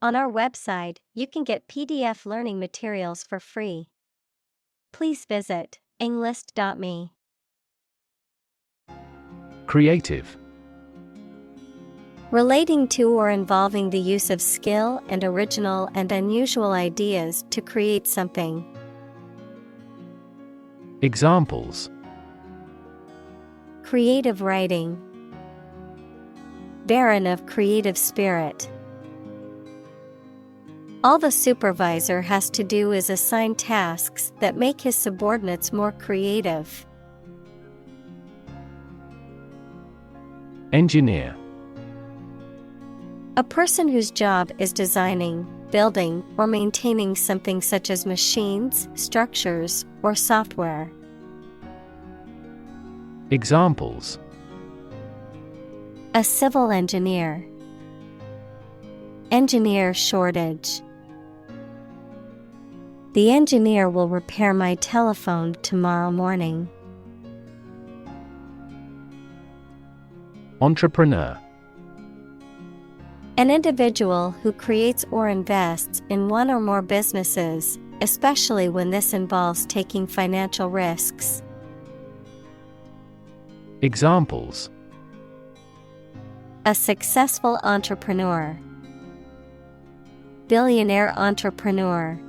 On our website, you can get PDF learning materials for free. Please visit englist.me. Creative. Relating to or involving the use of skill and original and unusual ideas to create something. Examples: Creative writing. Barren of creative spirit. All the supervisor has to do is assign tasks that make his subordinates more creative. Engineer. A person whose job is designing, building, or maintaining something such as machines, structures, or software. Examples: A civil engineer. Engineer shortage. The engineer will repair my telephone tomorrow morning. Entrepreneur. An individual who creates or invests in one or more businesses, especially when this involves taking financial risks. Examples: A successful entrepreneur. Billionaire entrepreneur.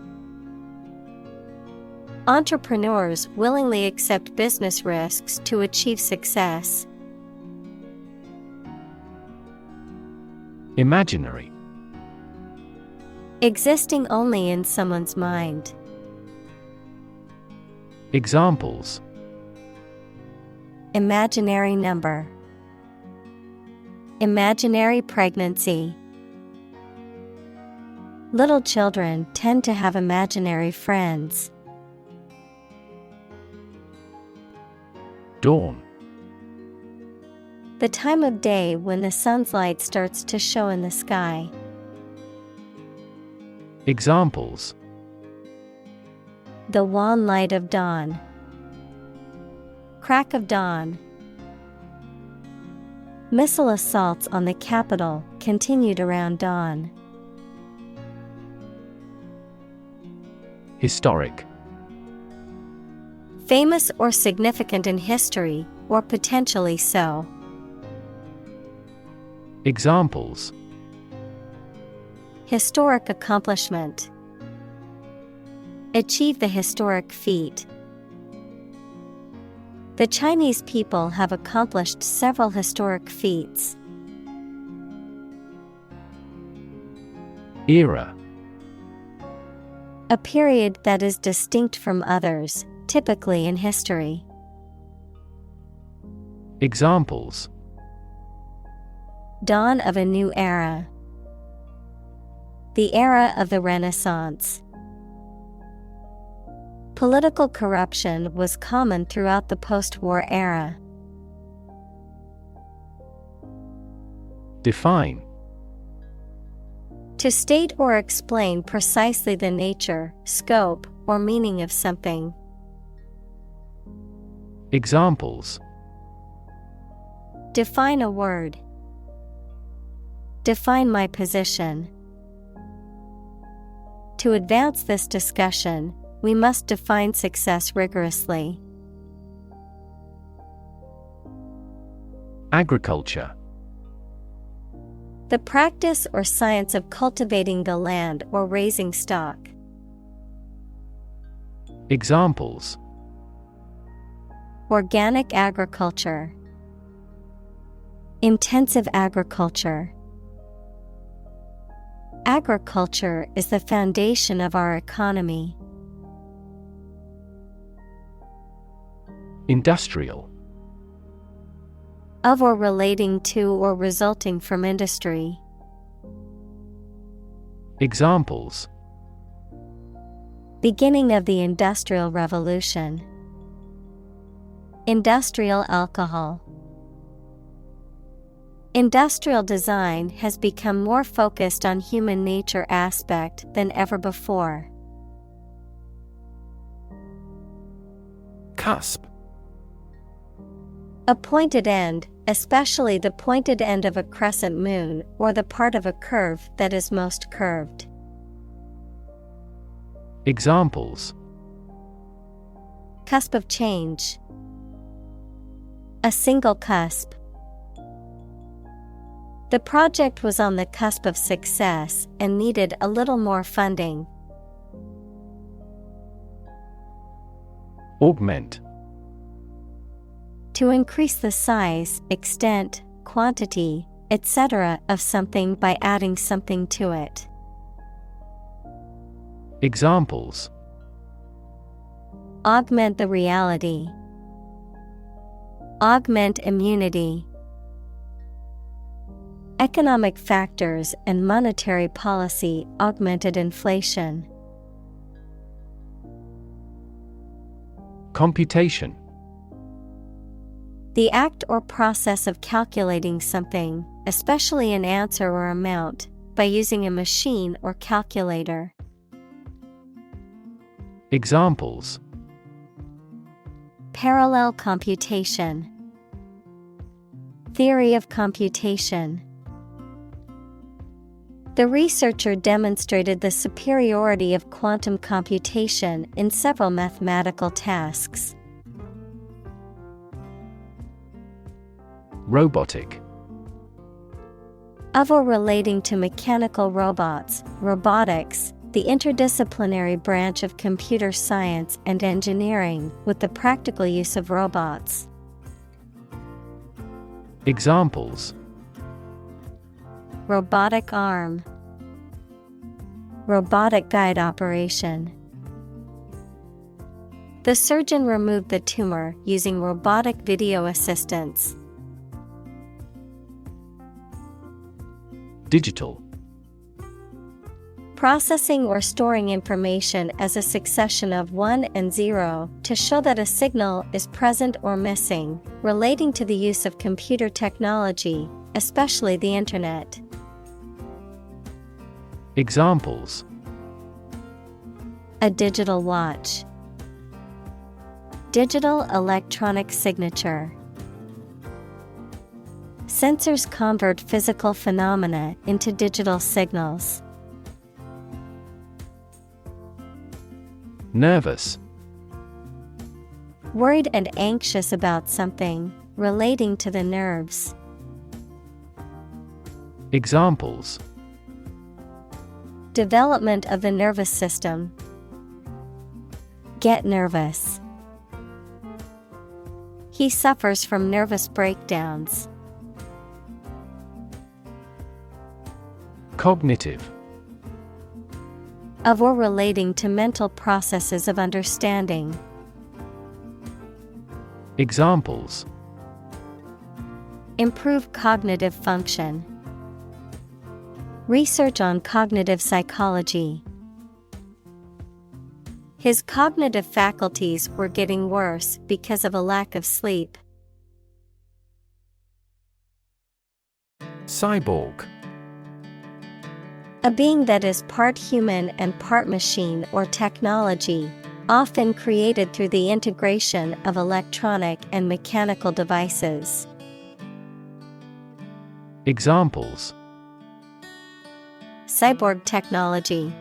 Entrepreneurs willingly accept business risks to achieve success. Imaginary. Existing only in someone's mind. Examples: Imaginary number. Imaginary pregnancy. Little children tend to have imaginary friends. Dawn. The time of day when the sun's light starts to show in the sky. Examples: The wan light of dawn. Crack of dawn. Missile assaults on the capital continued around dawn. Historic. Famous or significant in history, or potentially so. Examples: Historic accomplishment. Achieve the historic feat. The Chinese people have accomplished several historic feats. Era. A period that is distinct from others, typically in history. Examples: Dawn of a new era. The era of the Renaissance. Political corruption was common throughout the post-war era. Define. To state or explain precisely the nature, scope, or meaning of something. Examples: Define a word. Define my position. To advance this discussion, we must define success rigorously. Agriculture. The practice or science of cultivating the land or raising stock. Examples: Organic agriculture. Intensive agriculture. Agriculture is the foundation of our economy. Industrial. Of or relating to or resulting from industry. Examples: Beginning of the Industrial Revolution. Industrial alcohol. Industrial design has become more focused on human nature aspect than ever before. Cusp. A pointed end, especially the pointed end of a crescent moon or the part of a curve that is most curved. Examples: Cusp of change. A single cusp. The project was on the cusp of success and needed a little more funding. Augment. To increase the size, extent, quantity, etc. of something by adding something to it. Examples: Augment the reality. Augment immunity. Economic factors and monetary policy augmented inflation. Computation. The act or process of calculating something, especially an answer or amount, by using a machine or calculator. Examples: Parallel computation. Theory of computation. The researcher demonstrated the superiority of quantum computation in several mathematical tasks. Robotic. Of or relating to mechanical robots, robotics, the interdisciplinary branch of computer science and engineering with the practical use of robots. Examples: Robotic arm. Robotic guide operation. The surgeon removed the tumor using robotic video assistance. Digital. Processing or storing information as a succession of 1 and 0 to show that a signal is present or missing, relating to the use of computer technology, especially the Internet. Examples: A digital watch. Digital electronic signature. Sensors convert physical phenomena into digital signals. Nervous. Worried and anxious about something, relating to the nerves. Examples: Development of the nervous system. Get nervous. He suffers from nervous breakdowns. Cognitive. Of or relating to mental processes of understanding. Examples: Improve cognitive function. Research on cognitive psychology. His cognitive faculties were getting worse because of a lack of sleep. Cyborg. A being that is part human and part machine or technology, often created through the integration of electronic and mechanical devices. Examples: Cyborg technology.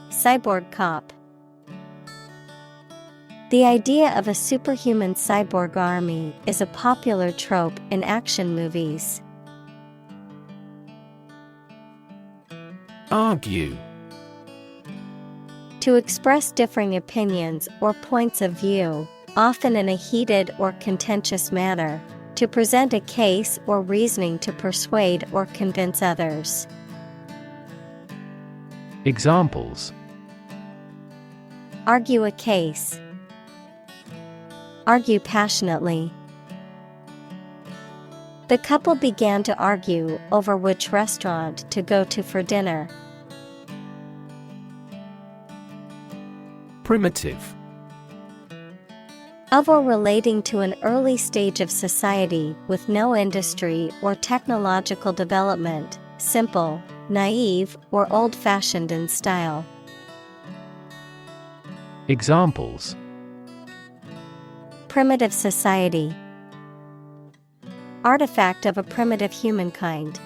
Cyborg cop. The idea of a superhuman cyborg army is a popular trope in action movies. Argue. To express differing opinions or points of view, often in a heated or contentious manner, to present a case or reasoning to persuade or convince others. Examples: Argue a case. Argue passionately. The couple began to argue over which restaurant to go to for dinner. Primitive. Of or relating to an early stage of society with no industry or technological development, simple, naive, or old-fashioned in style. Examples: Primitive society. artifact of a primitive humankind.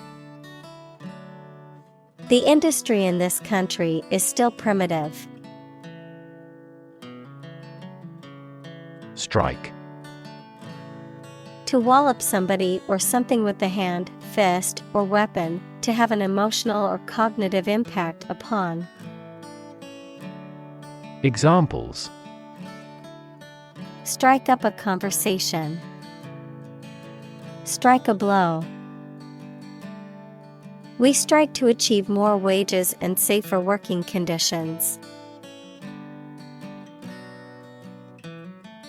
The industry in this country is still primitive. Strike. To wallop somebody or something with the hand, fist, or weapon, to have an emotional or cognitive impact upon. Examples: Strike up a conversation. Strike a blow. We strike to achieve more wages and safer working conditions.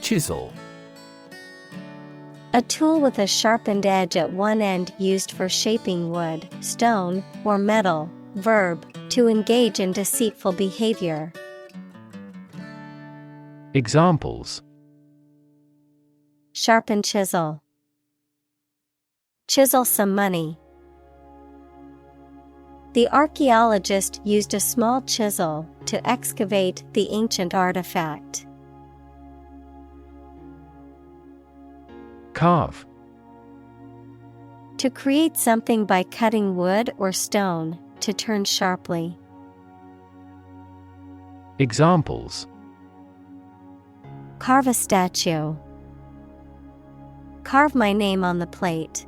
Chisel. A tool with a sharpened edge at one end used for shaping wood, stone, or metal. Verb, to engage in deceitful behavior. Examples: Sharpen chisel. Chisel some money. The archaeologist used a small chisel to excavate the ancient artifact. Carve. To create something by cutting wood or stone, to turn sharply. Examples: Carve a statue. Carve my name on the plate.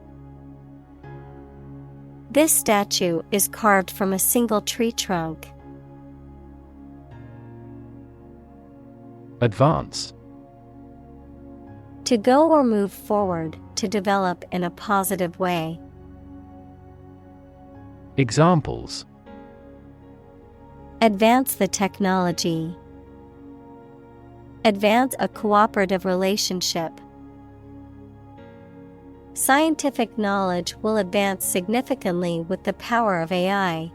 This statue is carved from a single tree trunk. Advance. To go or move forward, to develop in a positive way. Examples: Advance the technology. Advance a cooperative relationship. Scientific knowledge will advance significantly with the power of AI.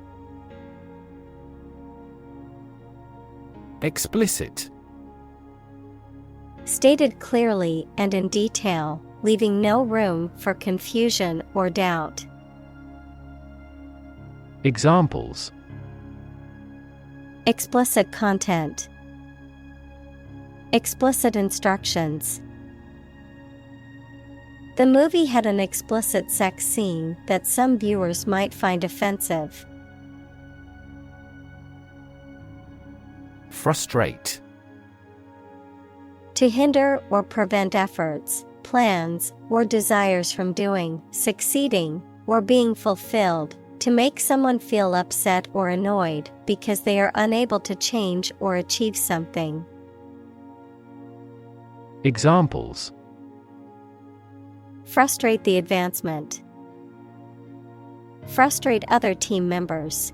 Explicit. Stated clearly and in detail, leaving no room for confusion or doubt. Examples: Explicit content. Explicit instructions. The movie had an explicit sex scene that some viewers might find offensive. Frustrate. To hinder or prevent efforts, plans, or desires from doing, succeeding, or being fulfilled. To make someone feel upset or annoyed because they are unable to change or achieve something. Examples: Frustrate the advancement. Frustrate other team members.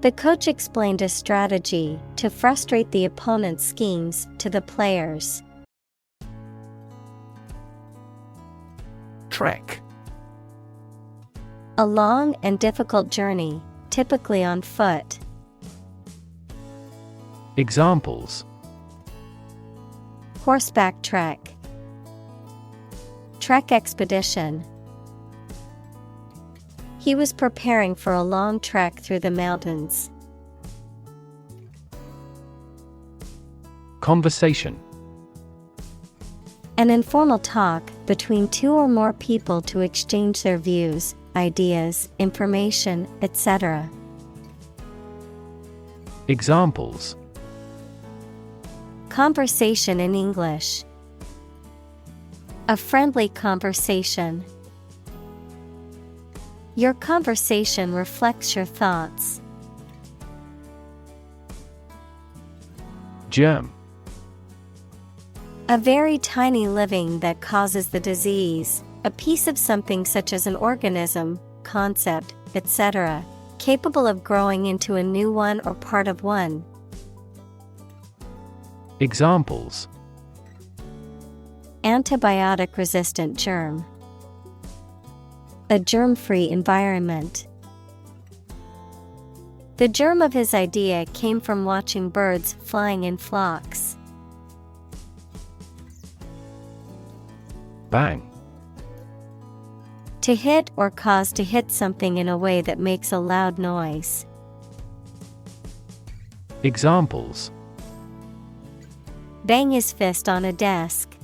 The coach explained a strategy to frustrate the opponent's schemes to the players. Trek. A long and difficult journey, typically on foot. Examples: Horseback trek. Trek expedition. He was preparing for a long trek through the mountains. Conversation. An informal talk between two or more people to exchange their views, ideas, information, etc. Examples: Conversation in English. A friendly conversation. Your conversation reflects your thoughts. Germ. A very tiny living that causes the disease, a piece of something such as an organism, concept, etc., capable of growing into a new one or part of one. Examples: Antibiotic-resistant germ. A germ-free environment. The germ of his idea came from watching birds flying in flocks. Bang. To hit or cause to hit something in a way that makes a loud noise. Examples: Bang his fist on a desk.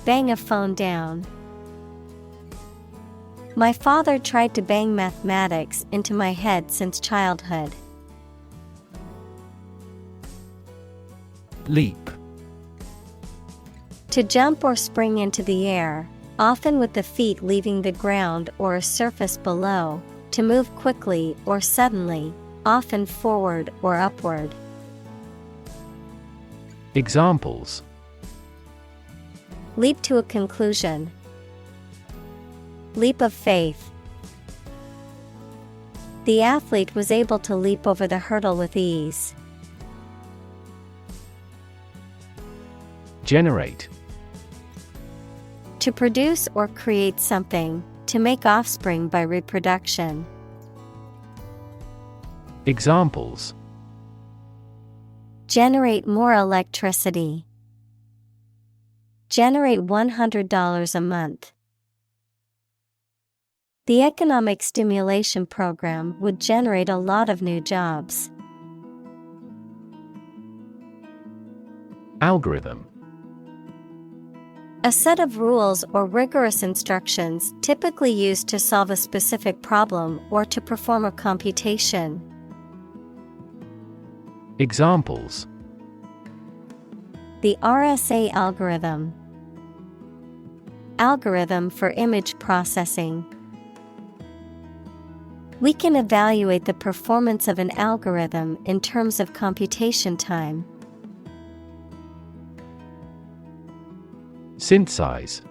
Bang a phone down. My father tried to bang mathematics into my head since childhood. Leap. To jump or spring into the air, often with the feet leaving the ground or a surface below, to move quickly or suddenly, often forward or upward. Examples: Leap to a conclusion. Leap of faith. The athlete was able to leap over the hurdle with ease. Generate. To produce or create something, to make offspring by reproduction. Examples: Generate more electricity. Generate $100 a month. The economic stimulation program would generate a lot of new jobs. Algorithm. A set of rules or rigorous instructions typically used to solve a specific problem or to perform a computation. Examples: The RSA algorithm. Algorithm for image processing. We can evaluate the performance of an algorithm in terms of computation time. Synthesize.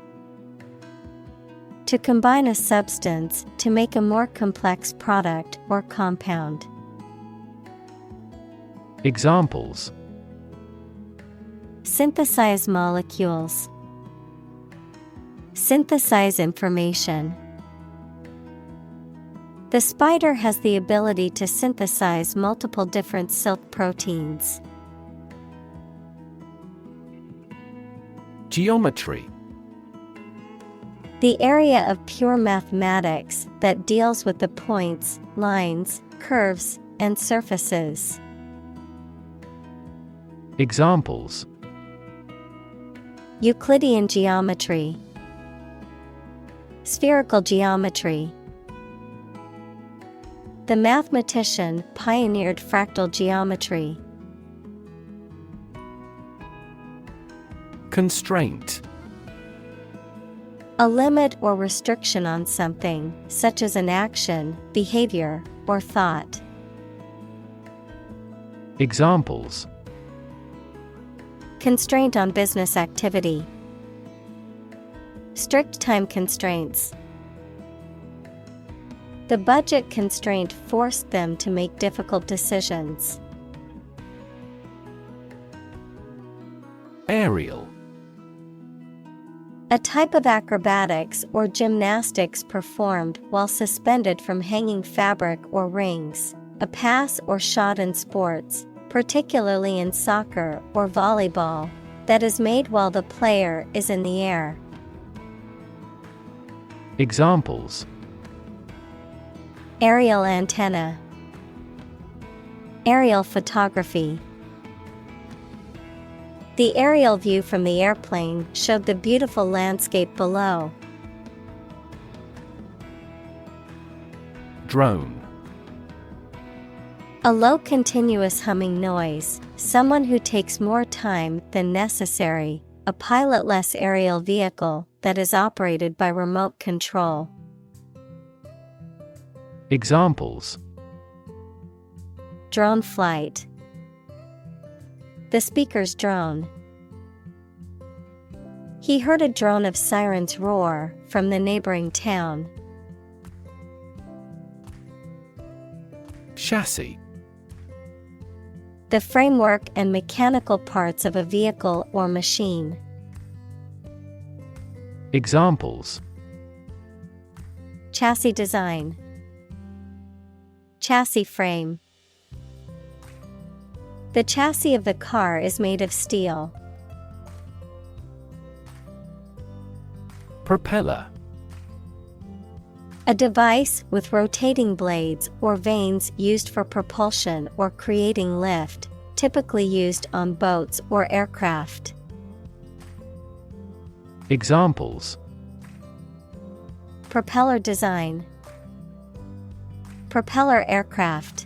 To combine a substance to make a more complex product or compound. Examples: Synthesize molecules. Synthesize information. The spider has the ability to synthesize multiple different silk proteins. Geometry. The area of pure mathematics that deals with the points, lines, curves, and surfaces. Examples: Euclidean geometry. Spherical geometry. The mathematician pioneered fractal geometry. Constraint. A limit or restriction on something, such as an action, behavior, or thought. Examples: Constraint on business activity. Strict time constraints. The budget constraint forced them to make difficult decisions. Aerial. A type of acrobatics or gymnastics performed while suspended from hanging fabric or rings, a pass or shot in sports, particularly in soccer or volleyball, that is made while the player is in the air. Examples: Aerial antenna. Aerial photography. The aerial view from the airplane showed the beautiful landscape below. Drone. A low continuous humming noise, someone who takes more time than necessary, a pilotless aerial vehicle that is operated by remote control. Examples: Drone flight. The speaker's drone. He heard a drone of sirens roar from the neighboring town. Chassis. The framework and mechanical parts of a vehicle or machine. Examples: Chassis design. Chassis frame. The chassis of the car is made of steel. Propeller. A device with rotating blades or vanes used for propulsion or creating lift, typically used on boats or aircraft. Examples: propeller design, propeller aircraft.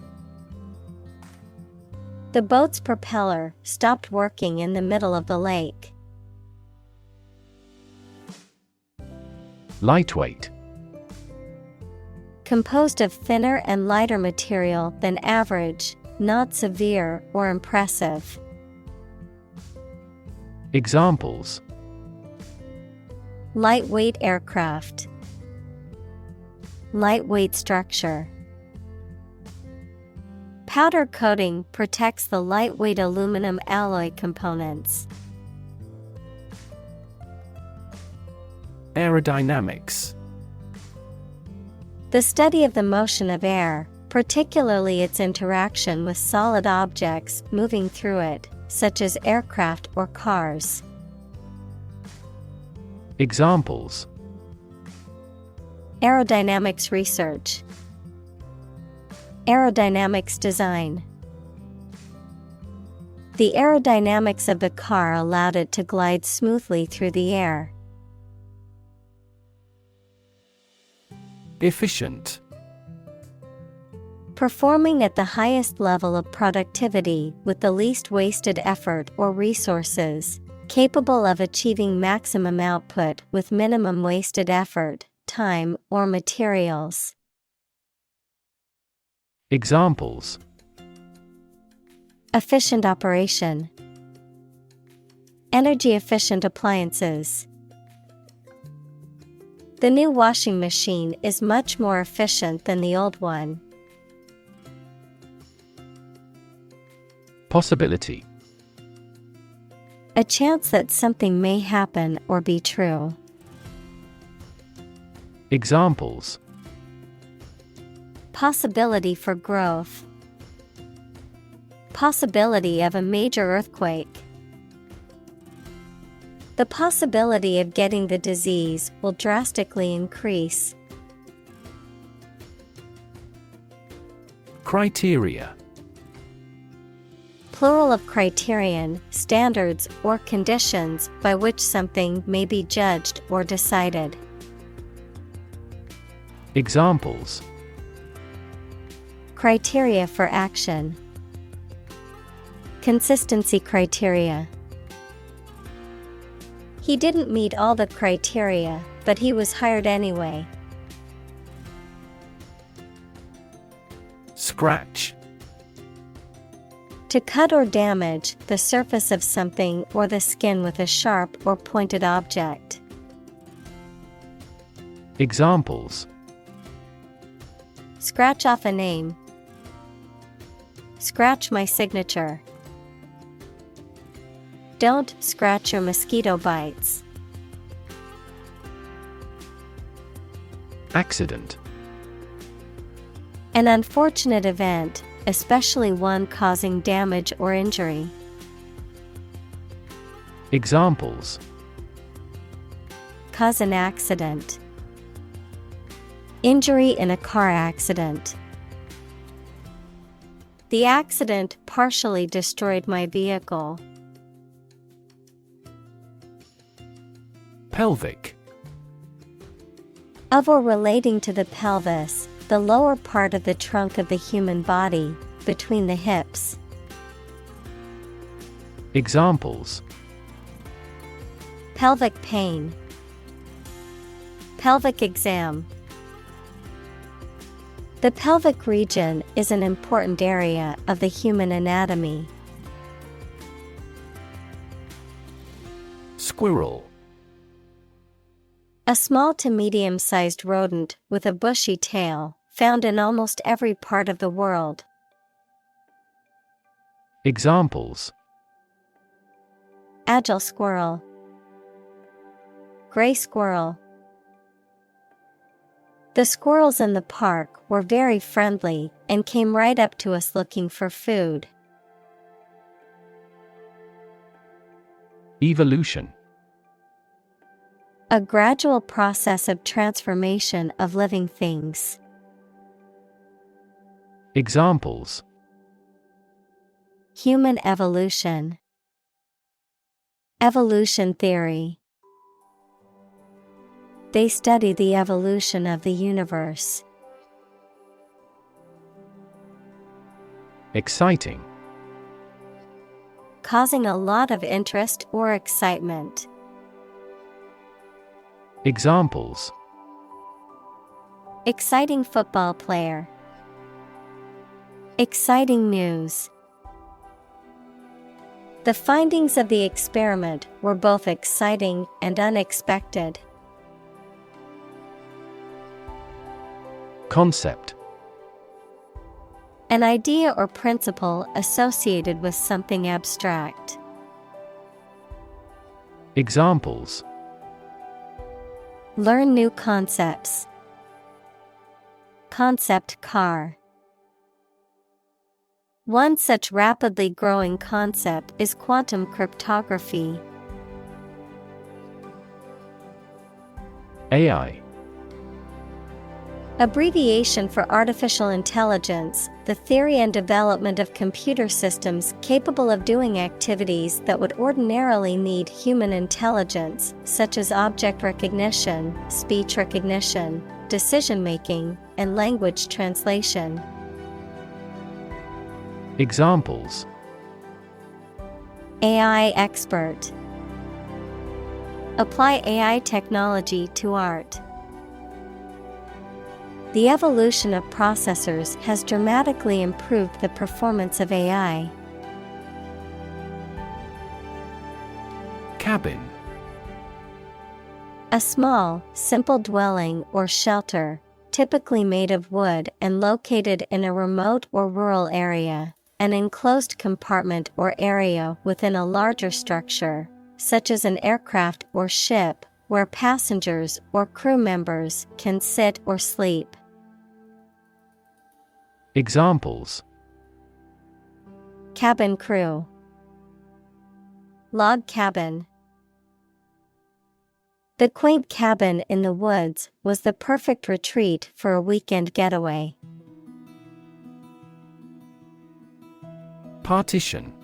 The boat's propeller stopped working in the middle of the lake. Lightweight. Composed of thinner and lighter material than average, not severe or impressive. Examples: lightweight aircraft, lightweight structure. Powder coating protects the lightweight aluminum alloy components. Aerodynamics. The study of the motion of air, particularly its interaction with solid objects moving through it, such as aircraft or cars. Examples: aerodynamics research, aerodynamics design. The aerodynamics of the car allowed it to glide smoothly through the air. Efficient. Performing at the highest level of productivity with the least wasted effort or resources, capable of achieving maximum output with minimum wasted effort, time, or materials. Examples: efficient operation, energy efficient appliances. The new washing machine is much more efficient than the old one. Possibility. A chance that something may happen or be true. Examples: possibility for growth, possibility of a major earthquake. The possibility of getting the disease will drastically increase. Criteria. Plural of criterion, standards, or conditions by which something may be judged or decided. Examples: criteria for action, consistency criteria. He didn't meet all the criteria, but he was hired anyway. Scratch. To cut or damage the surface of something or the skin with a sharp or pointed object. Examples: scratch off a name, scratch my signature. Don't scratch your mosquito bites. Accident. An unfortunate event, especially one causing damage or injury. Examples: cause an accident, injury in a car accident. The accident partially destroyed my vehicle. Pelvic. Of or relating to the pelvis, the lower part of the trunk of the human body, between the hips. Examples: pelvic pain, pelvic exam. The pelvic region is an important area of the human anatomy. Squirrel. A small to medium-sized rodent with a bushy tail, found in almost every part of the world. Examples: agile squirrel, gray squirrel. The squirrels in the park were very friendly and came right up to us looking for food. Evolution. A gradual process of transformation of living things. Examples: human evolution, evolution theory. They study the evolution of the universe. Exciting. Causing a lot of interest or excitement. Examples: Exciting football player. Exciting news. The findings of the experiment were both exciting and unexpected. Concept: An idea or principle associated with something abstract. Examples: Learn new concepts. Concept car. One such rapidly growing concept is quantum cryptography. AI. Abbreviation for artificial intelligence, the theory and development of computer systems capable of doing activities that would ordinarily need human intelligence, such as object recognition, speech recognition, decision-making, and language translation. Examples: AI expert. Apply AI technology to art. The evolution of processors has dramatically improved the performance of AI. Cabin. A small, simple dwelling or shelter, typically made of wood and located in a remote or rural area, an enclosed compartment or area within a larger structure, such as an aircraft or ship, where passengers or crew members can sit or sleep. Examples: Cabin crew. Log cabin. The quaint cabin in the woods was the perfect retreat for a weekend getaway. Partition.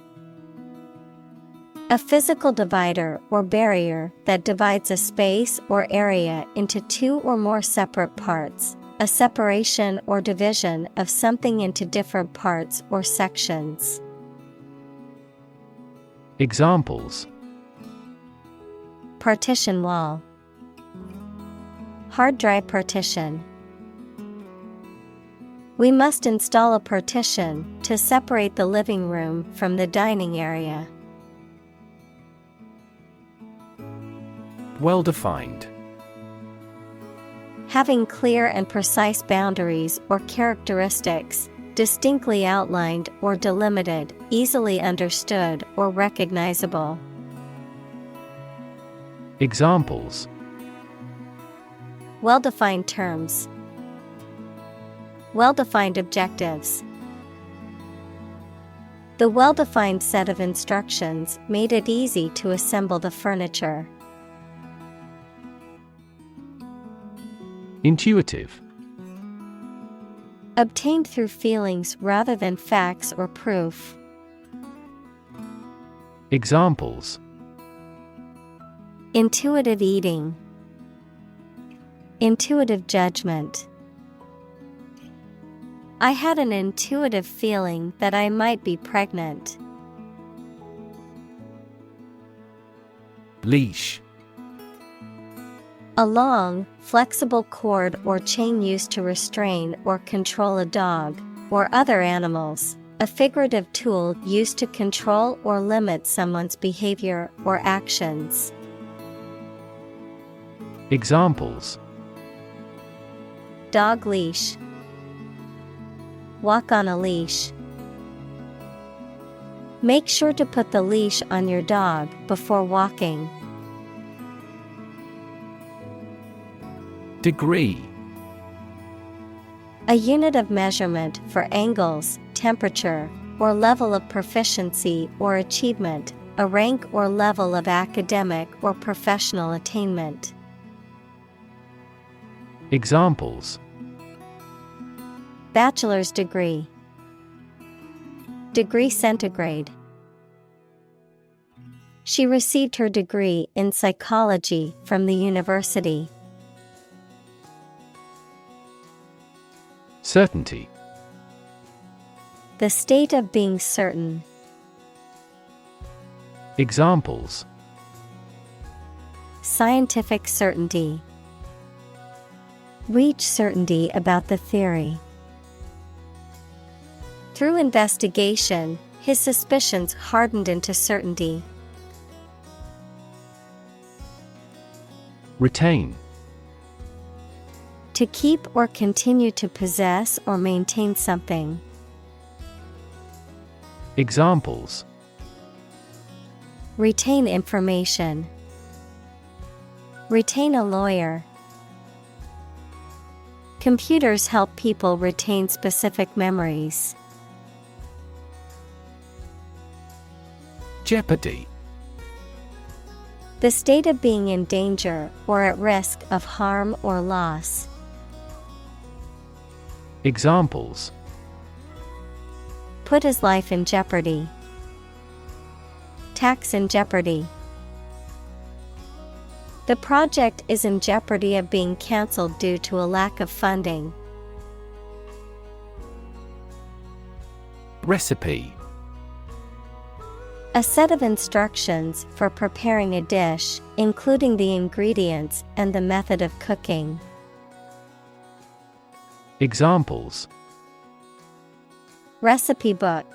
A physical divider or barrier that divides a space or area into two or more separate parts. A separation or division of something into different parts or sections. Examples: Partition wall. Hard drive partition. We must install a partition to separate the living room from the dining area. Well-defined. Having clear and precise boundaries or characteristics, distinctly outlined or delimited, easily understood or recognizable. Examples: Well-defined terms. Well-defined objectives. The well-defined set of instructions made it easy to assemble the furniture. Intuitive. Obtained through feelings rather than facts or proof. Examples: Intuitive eating. Intuitive judgment. I had an intuitive feeling that I might be pregnant. Leash. A long, flexible cord or chain used to restrain or control a dog, or other animals, a figurative tool used to control or limit someone's behavior or actions. Examples: Dog leash. Walk on a leash. Make sure to put the leash on your dog before walking. Degree. A unit of measurement for angles, temperature, or level of proficiency or achievement, a rank or level of academic or professional attainment. Examples: Bachelor's degree. Degree centigrade. She received her degree in psychology from the university. Certainty. The state of being certain. Examples: Scientific certainty. Reach certainty about the theory. Through investigation, his suspicions hardened into certainty. Retain. To keep or continue to possess or maintain something. Examples: Retain information. Retain a lawyer. Computers help people retain specific memories. Jeopardy. The state of being in danger or at risk of harm or loss. Examples: Put his life in jeopardy. Tax in jeopardy. The project is in jeopardy of being cancelled due to a lack of funding. Recipe. A set of instructions for preparing a dish, including the ingredients and the method of cooking. Examples: Recipe book.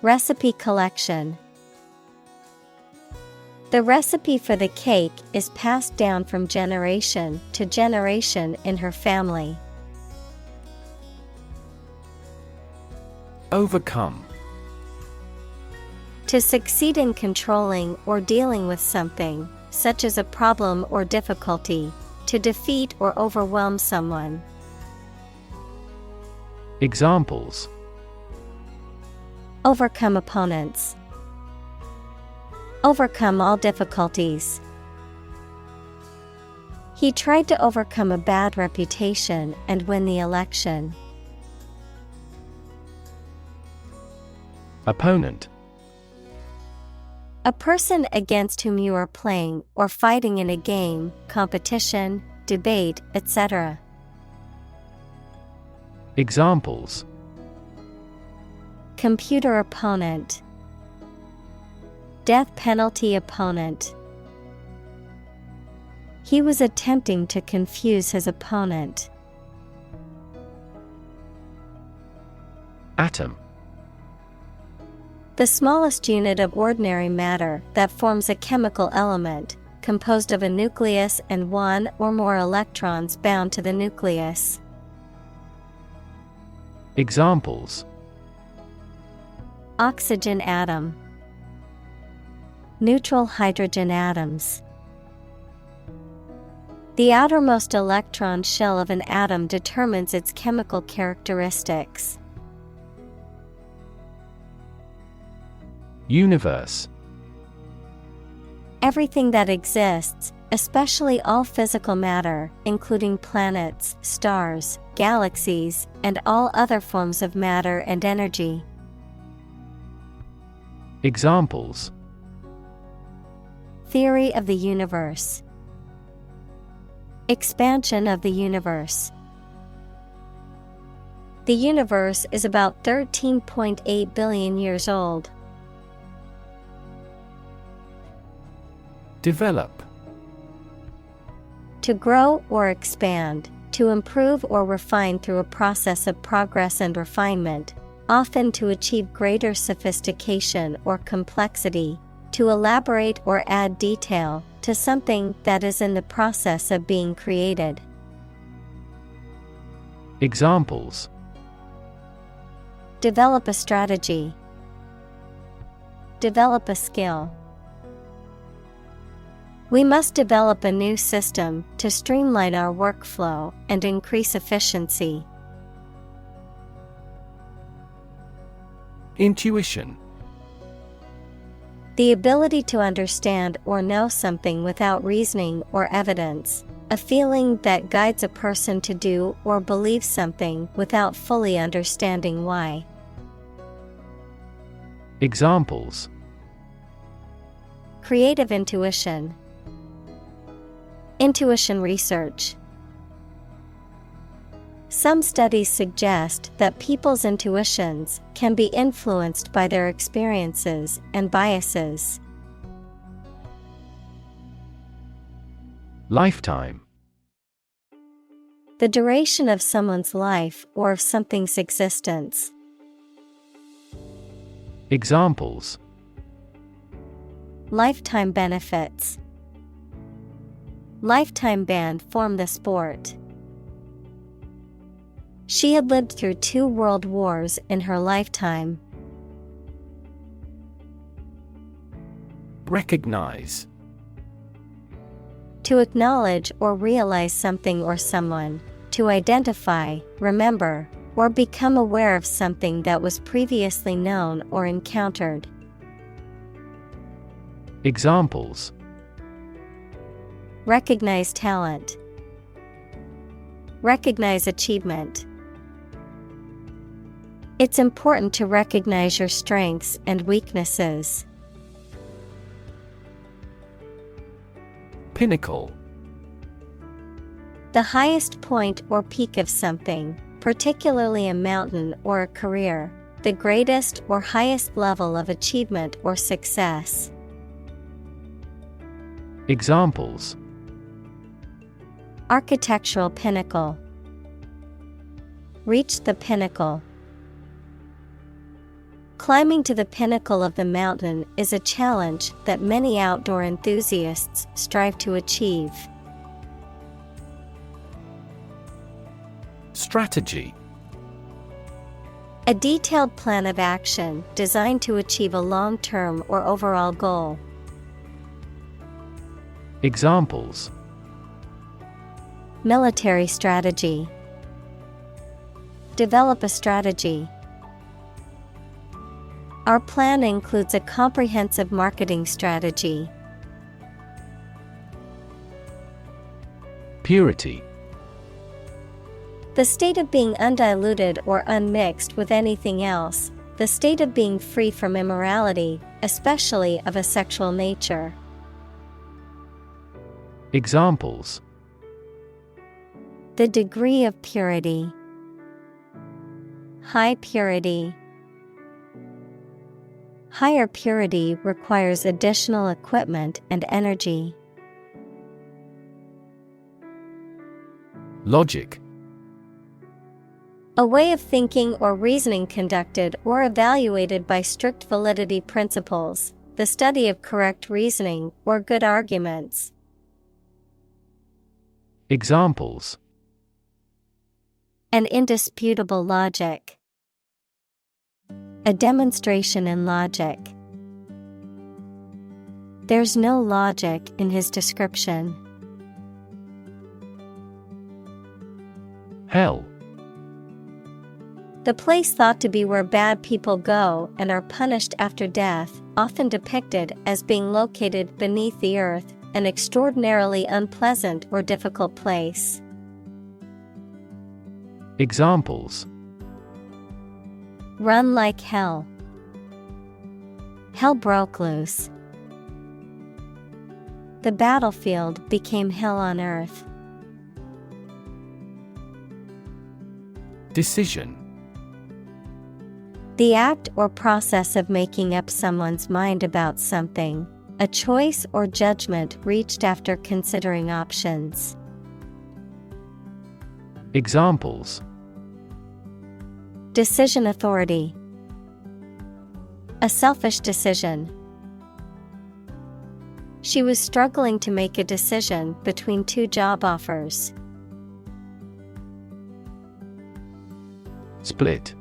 Recipe collection. The recipe for the cake is passed down from generation to generation in her family. Overcome. To succeed in controlling or dealing with something, such as a problem or difficulty. To defeat or overwhelm someone. Examples: Overcome opponents. Overcome all difficulties. He tried to overcome a bad reputation and win the election. Opponent. A person against whom you are playing or fighting in a game, competition, debate, etc. Examples: Computer opponent. Death penalty opponent. He was attempting to confuse his opponent. Atom. The smallest unit of ordinary matter that forms a chemical element, composed of a nucleus and one or more electrons bound to the nucleus. Examples: Oxygen atom. Neutral hydrogen atoms. The outermost electron shell of an atom determines its chemical characteristics. Universe. Everything that exists, especially all physical matter, including planets, stars, galaxies, and all other forms of matter and energy. Examples: Theory of the universe. Expansion of the universe. The universe is about 13.8 billion years old. Develop. To grow or expand, to improve or refine through a process of progress and refinement, often to achieve greater sophistication or complexity, to elaborate or add detail to something that is in the process of being created. Examples: Develop a strategy. Develop a skill. We must develop a new system to streamline our workflow and increase efficiency. Intuition. The ability to understand or know something without reasoning or evidence, a feeling that guides a person to do or believe something without fully understanding why. Examples: Creative intuition. Intuition research. Some studies suggest that people's intuitions can be influenced by their experiences and biases. Lifetime. The duration of someone's life or of something's existence. Examples: Lifetime benefits. Lifetime ban from the sport. She had lived through 2 world wars in her lifetime. Recognize. To acknowledge or realize something or someone, to identify, remember, or become aware of something that was previously known or encountered. Examples: Recognize talent. Recognize achievement. It's important to recognize your strengths and weaknesses. Pinnacle. The highest point or peak of something, particularly a mountain or a career, the greatest or highest level of achievement or success. Examples: Architectural pinnacle. Reach the pinnacle. Climbing to the pinnacle of the mountain is a challenge that many outdoor enthusiasts strive to achieve. Strategy. A detailed plan of action designed to achieve a long-term or overall goal. Examples: Military strategy. Develop a strategy. Our plan includes a comprehensive marketing strategy. Purity. The state of being undiluted or unmixed with anything else, the state of being free from immorality, especially of a sexual nature. Examples: The degree of purity. High purity. Higher purity requires additional equipment and energy. Logic. A way of thinking or reasoning conducted or evaluated by strict validity principles, the study of correct reasoning or good arguments. Examples: An indisputable logic. A demonstration in logic. There's no logic in his description. Hell. The place thought to be where bad people go and are punished after death, often depicted as being located beneath the earth, an extraordinarily unpleasant or difficult place. Examples: Run like hell. Hell broke loose. The battlefield became hell on earth. Decision. The act or process of making up someone's mind about something, a choice or judgment reached after considering options. Examples: Decision authority. A selfish decision. She was struggling to make a decision between 2 job offers. Split.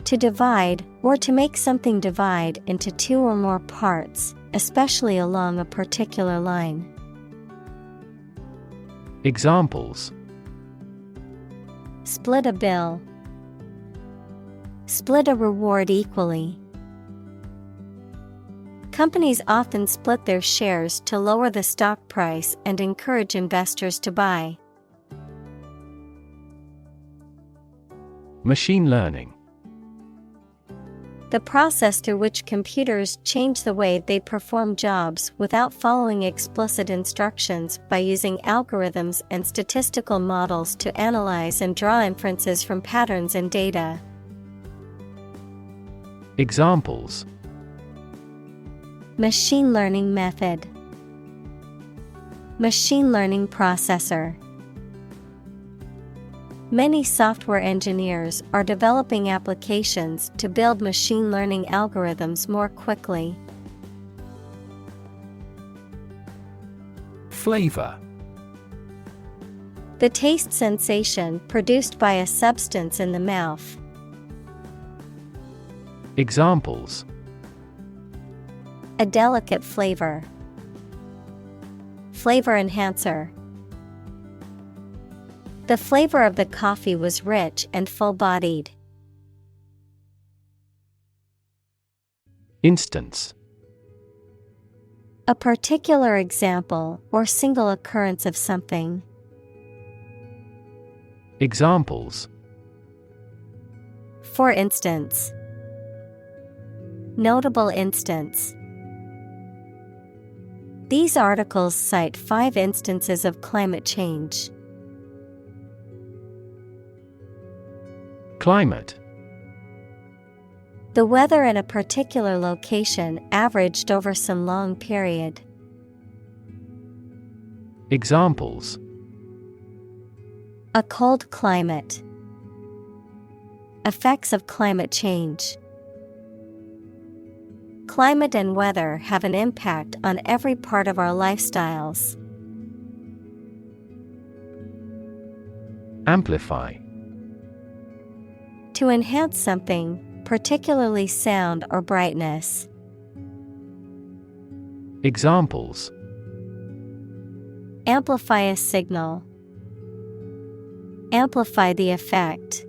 To divide, or to make something divide into 2 or more parts, especially along a particular line. Examples: Split a bill. Split a reward equally. Companies often split their shares to lower the stock price and encourage investors to buy. Machine learning. The process through which computers change the way they perform jobs without following explicit instructions by using algorithms and statistical models to analyze and draw inferences from patterns in data. Examples: Machine learning method. Machine learning processor. Many software engineers are developing applications to build machine learning algorithms more quickly. Flavor. The taste sensation produced by a substance in the mouth. Examples: A delicate flavor. Flavor enhancer. The flavor of the coffee was rich and full-bodied. Instance. A particular example or single occurrence of something. Examples: For instance. Notable instance. These articles cite 5 instances of climate change. Climate. The weather in a particular location averaged over some long period. Examples: A cold climate. Effects of climate change. Climate and weather have an impact on every part of our lifestyles. Amplify. To enhance something, particularly sound or brightness. Examples: Amplify a signal. Amplify the effect.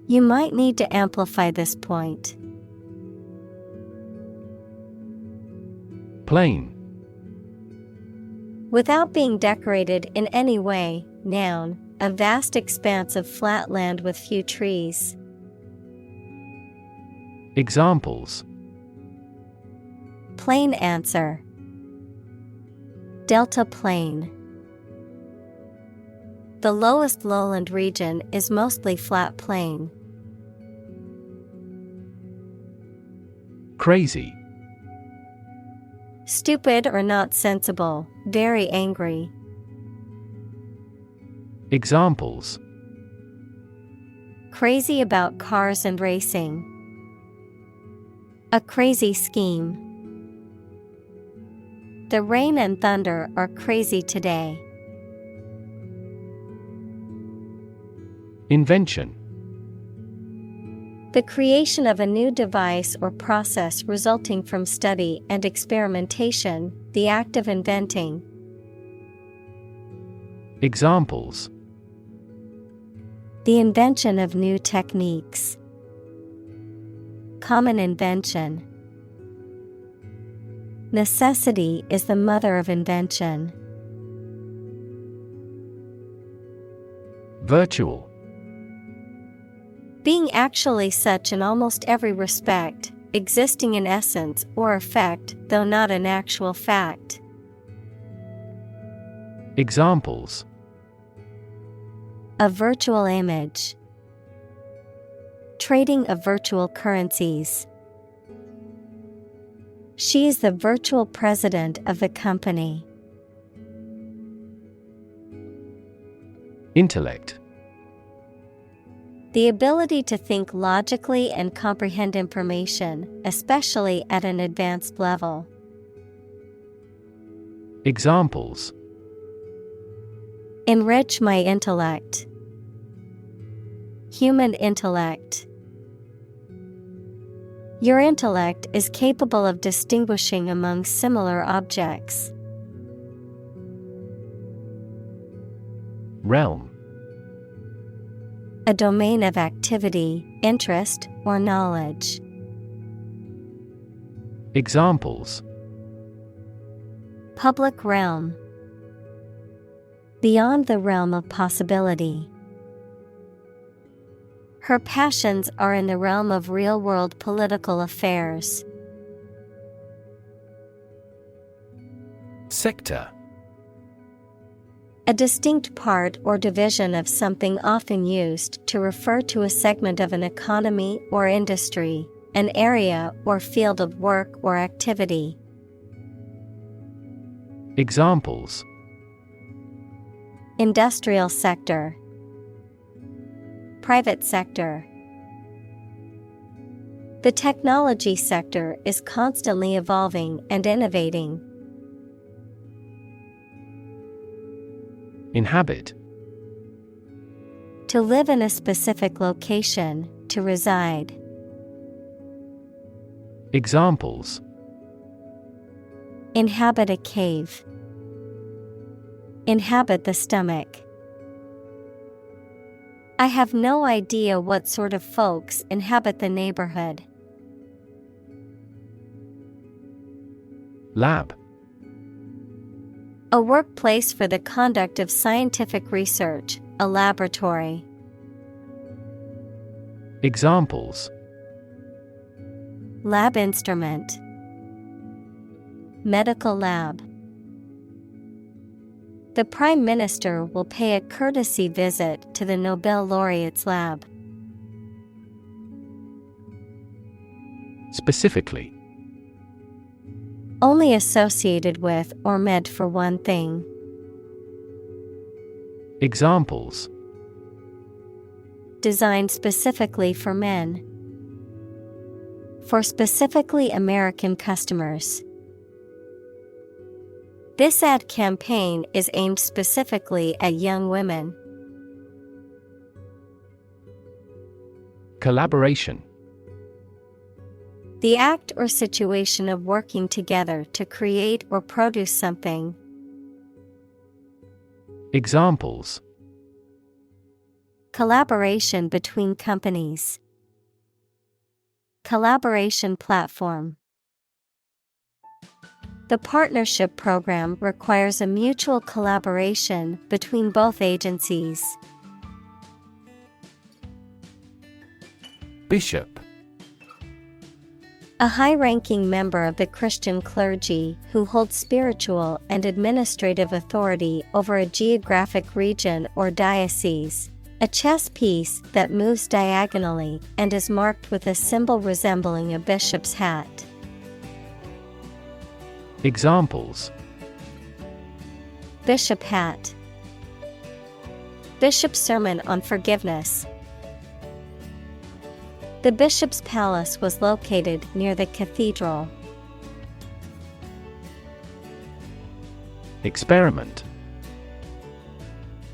You might need to amplify this point. Plain. Without being decorated in any way, noun, a vast expanse of flat land with few trees. Examples: Plain answer. Delta plain. The lowest lowland region is mostly flat plain. Crazy. Stupid or not sensible, very angry. Examples: Crazy about cars and racing. A crazy scheme. The rain and thunder are crazy today. Invention. The creation of a new device or process resulting from study and experimentation, the act of inventing. Examples: The invention of new techniques. Common invention. Necessity is the mother of invention. Virtual. Being actually such in almost every respect, existing in essence or effect, though not in actual fact. Examples: A virtual image. Trading of virtual currencies. She is the virtual president of the company. Intellect. The ability to think logically and comprehend information, especially at an advanced level. Examples: Enrich my intellect. Human intellect. Your intellect is capable of distinguishing among similar objects. Realm. A domain of activity, interest, or knowledge. Examples: Public realm. Beyond the realm of possibility. Her passions are in the realm of real-world political affairs. Sector. A distinct part or division of something often used to refer to a segment of an economy or industry, an area or field of work or activity. Examples: Industrial sector, private sector. The technology sector is constantly evolving and innovating. Inhabit. To live in a specific location, to reside. Examples: Inhabit a cave. Inhabit the stomach. I have no idea what sort of folks inhabit the neighborhood. Lab. A workplace for the conduct of scientific research, a laboratory. Examples: Lab instrument. Medical lab. The Prime Minister will pay a courtesy visit to the Nobel laureate's lab. Specifically. Only associated with or meant for one thing. Examples: Designed specifically for men. For specifically American customers. This ad campaign is aimed specifically at young women. Collaboration. The act or situation of working together to create or produce something. Examples: Collaboration between companies. Collaboration platform. The partnership program requires a mutual collaboration between both agencies. Bishop. A high-ranking member of the Christian clergy who holds spiritual and administrative authority over a geographic region or diocese. A chess piece that moves diagonally and is marked with a symbol resembling a bishop's hat. Examples: Bishop hat. Bishop's sermon on forgiveness. The bishop's palace was located near the cathedral. Experiment.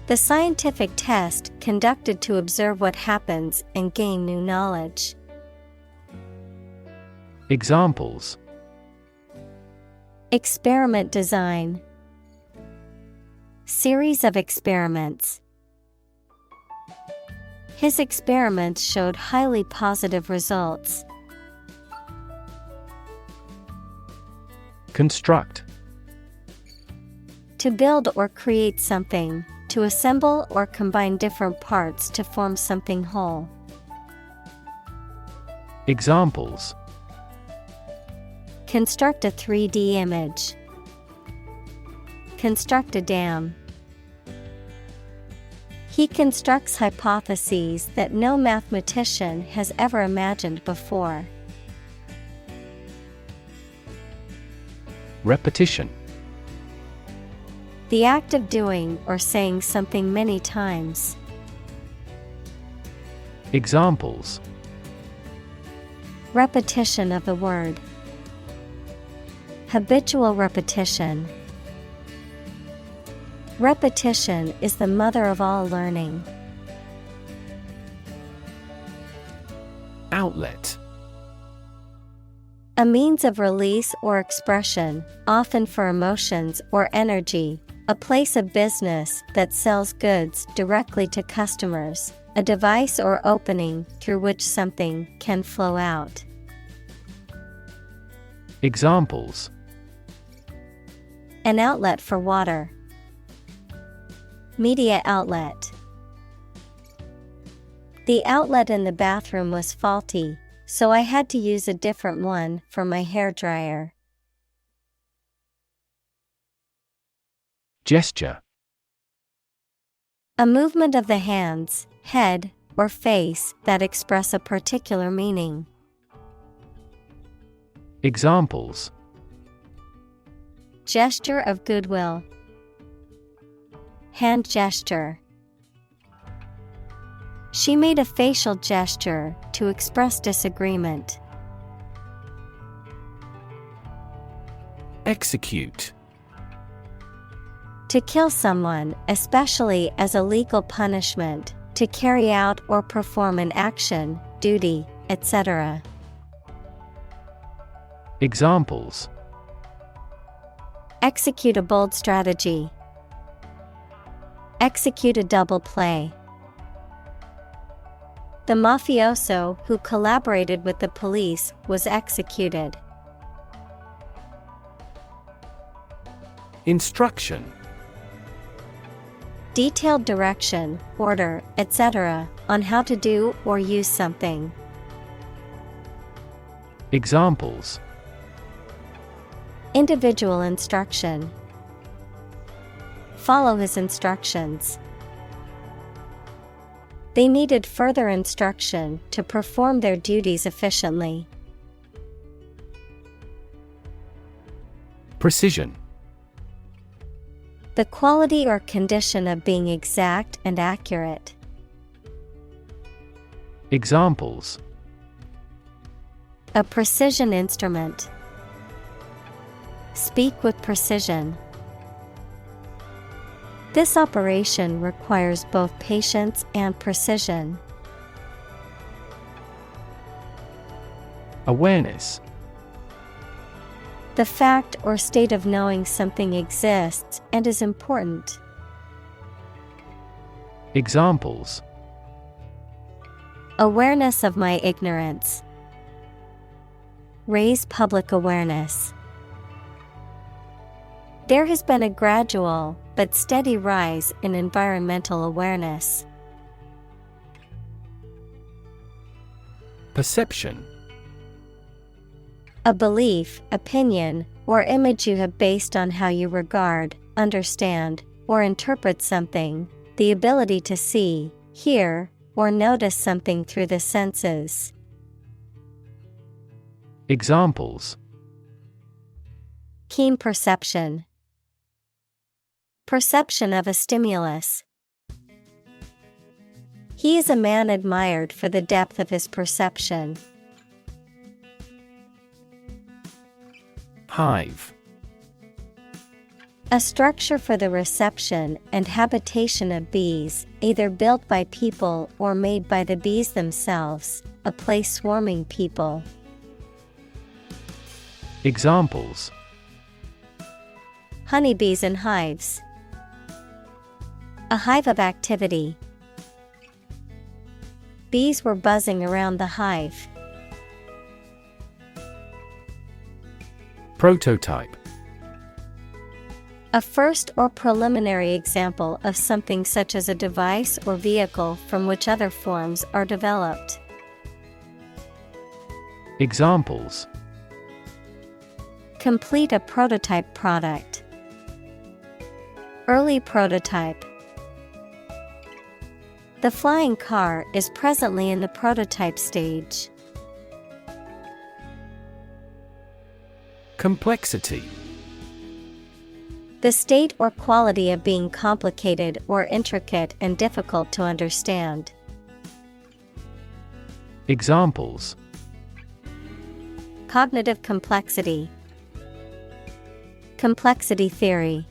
The scientific test conducted to observe what happens and gain new knowledge. Examples: Experiment design. Series of experiments. His experiments showed highly positive results. Construct. To build or create something, to assemble or combine different parts to form something whole. Examples: Construct a 3D image. Construct a dam. He constructs hypotheses that no mathematician has ever imagined before. Repetition. The act of doing or saying something many times. Examples: Repetition of the word. Habitual repetition. Repetition is the mother of all learning. Outlet. A means of release or expression, often for emotions or energy. A place of business that sells goods directly to customers. A device or opening through which something can flow out. Examples: An outlet for water. Media outlet. The outlet in the bathroom was faulty, so I had to use a different one for my hairdryer. Gesture. A movement of the hands, head, or face that express a particular meaning. Examples. Gesture of goodwill. Hand gesture. She made a facial gesture to express disagreement. Execute. To kill someone, especially as a legal punishment, to carry out or perform an action, duty, etc. Examples. Execute a bold strategy. Execute a double play. The mafioso who collaborated with the police was executed. Instruction. Detailed direction, order, etc. on how to do or use something. Examples. Individual instruction. Follow his instructions. They needed further instruction to perform their duties efficiently. Precision. The quality or condition of being exact and accurate. Examples. A precision instrument. Speak with precision. This operation requires both patience and precision. Awareness. The fact or state of knowing something exists and is important. Examples. Awareness of my ignorance. Raise public awareness. There has been a gradual but steady rise in environmental awareness. Perception. A belief, opinion, or image you have based on how you regard, understand, or interpret something, the ability to see, hear, or notice something through the senses. Examples. Keen perception. Perception of a stimulus. He is a man admired for the depth of his perception. Hive. A structure for the reception and habitation of bees, either built by people or made by the bees themselves, a place swarming people. Examples. Honeybees in hives. A hive of activity. Bees were buzzing around the hive. Prototype. A first or preliminary example of something such as a device or vehicle from which other forms are developed. Examples. Complete a prototype product. Early prototype. The flying car is presently in the prototype stage. Complexity. The state or quality of being complicated or intricate and difficult to understand. Examples. Cognitive complexity. Complexity theory.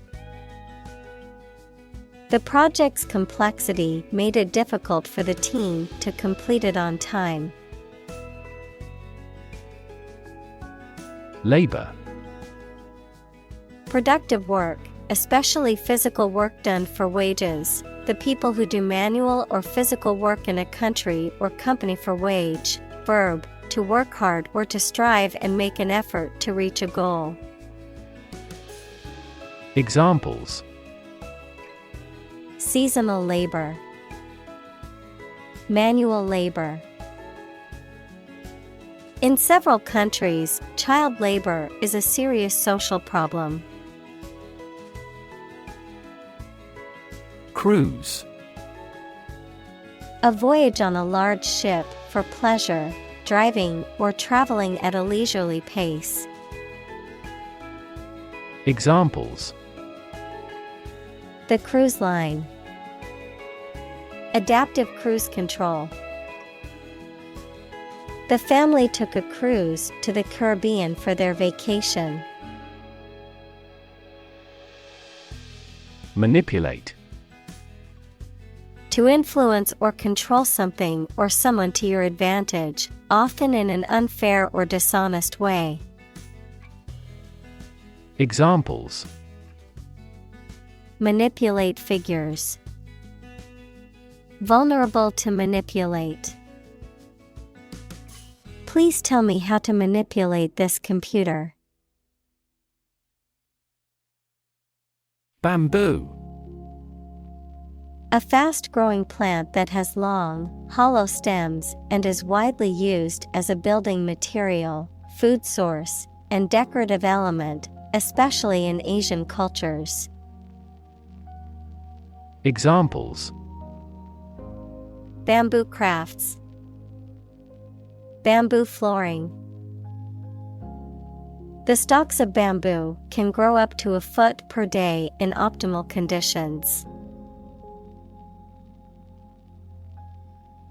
The project's complexity made it difficult for the team to complete it on time. Labor. Productive work, especially physical work done for wages, the people who do manual or physical work in a country or company for wage. Verb, to work hard or to strive and make an effort to reach a goal. Examples. Seasonal labor. manual labor. In several countries, child labor is a serious social problem. Cruise. A voyage on a large ship for pleasure, driving, or traveling at a leisurely pace. Examples: The cruise line. Adaptive cruise control. The family took a cruise to the Caribbean for their vacation. Manipulate. To influence or control something or someone to your advantage, often in an unfair or dishonest way. Examples: Manipulate figures. Vulnerable to manipulate. Please tell me how to manipulate this computer. Bamboo. A fast-growing plant that has long, hollow stems and is widely used as a building material, food source, and decorative element, especially in Asian cultures. Examples: Bamboo crafts. Bamboo flooring. The stalks of bamboo can grow up to a foot per day in optimal conditions.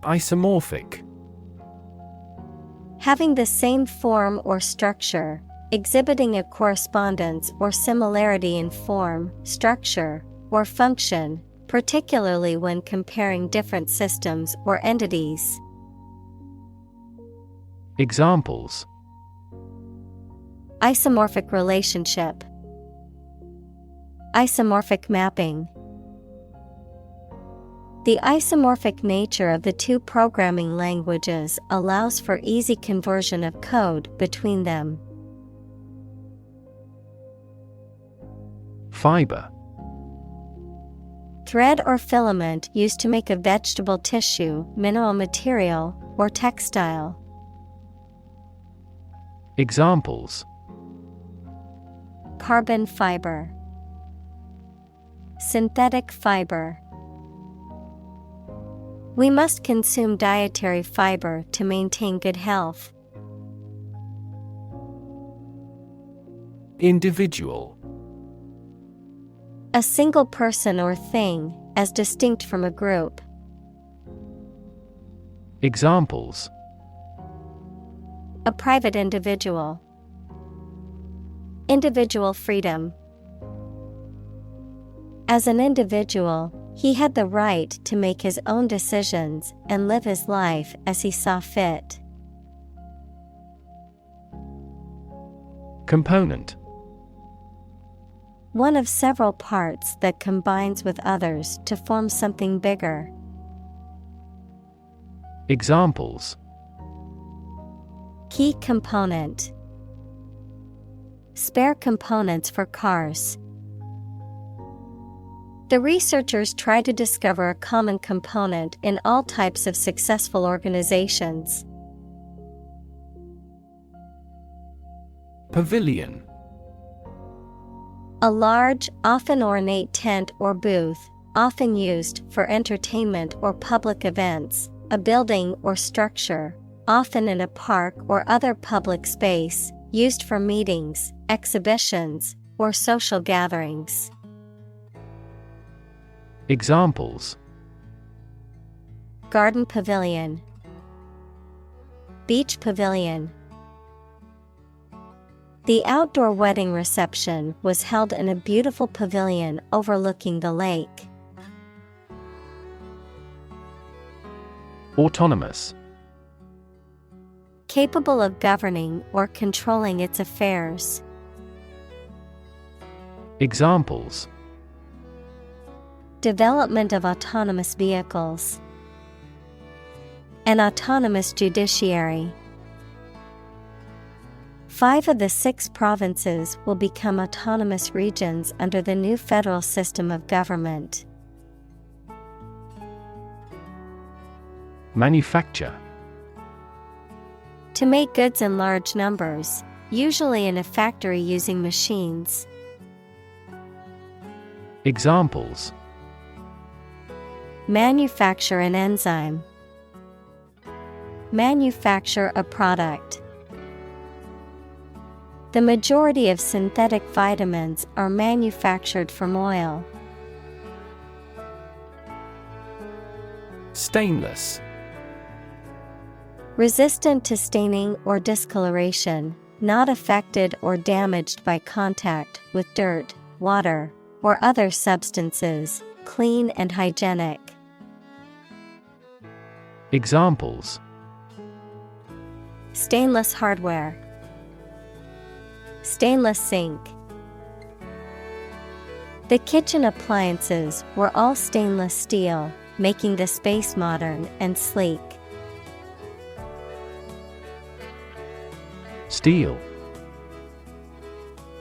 Isomorphic. Having the same form or structure, exhibiting a correspondence or similarity in form, structure, or function, particularly when comparing different systems or entities. Examples: Isomorphic relationship. Isomorphic mapping. The isomorphic nature of the two programming languages allows for easy conversion of code between them. Fiber. Thread or filament used to make a vegetable tissue, mineral material, or textile. Examples: Carbon fiber. Synthetic fiber. We must consume dietary fiber to maintain good health. Individual. A single person or thing, as distinct from a group. Examples: A private individual. Individual freedom. As an individual, he had the right to make his own decisions and live his life as he saw fit. Component. One of several parts that combines with others to form something bigger. Examples: Key component. Spare components for cars. The researchers try to discover a common component in all types of successful organizations. Pavilion. A large, often ornate tent or booth, often used for entertainment or public events, a building or structure, often in a park or other public space, used for meetings, exhibitions, or social gatherings. Examples: Garden pavilion. Beach pavilion. The outdoor wedding reception was held in a beautiful pavilion overlooking the lake. Autonomous. Capable of governing or controlling its affairs. Examples: Development of autonomous vehicles. An autonomous judiciary. 5 of the 6 provinces will become autonomous regions under the new federal system of government. Manufacture. To make goods in large numbers, usually in a factory using machines. Examples: Manufacture an enzyme. Manufacture a product. The majority of synthetic vitamins are manufactured from oil. Stainless. Resistant to staining or discoloration, not affected or damaged by contact with dirt, water, or other substances, clean and hygienic. Examples: Stainless hardware. Stainless sink. The kitchen appliances were all stainless steel, making the space modern and sleek. Steel.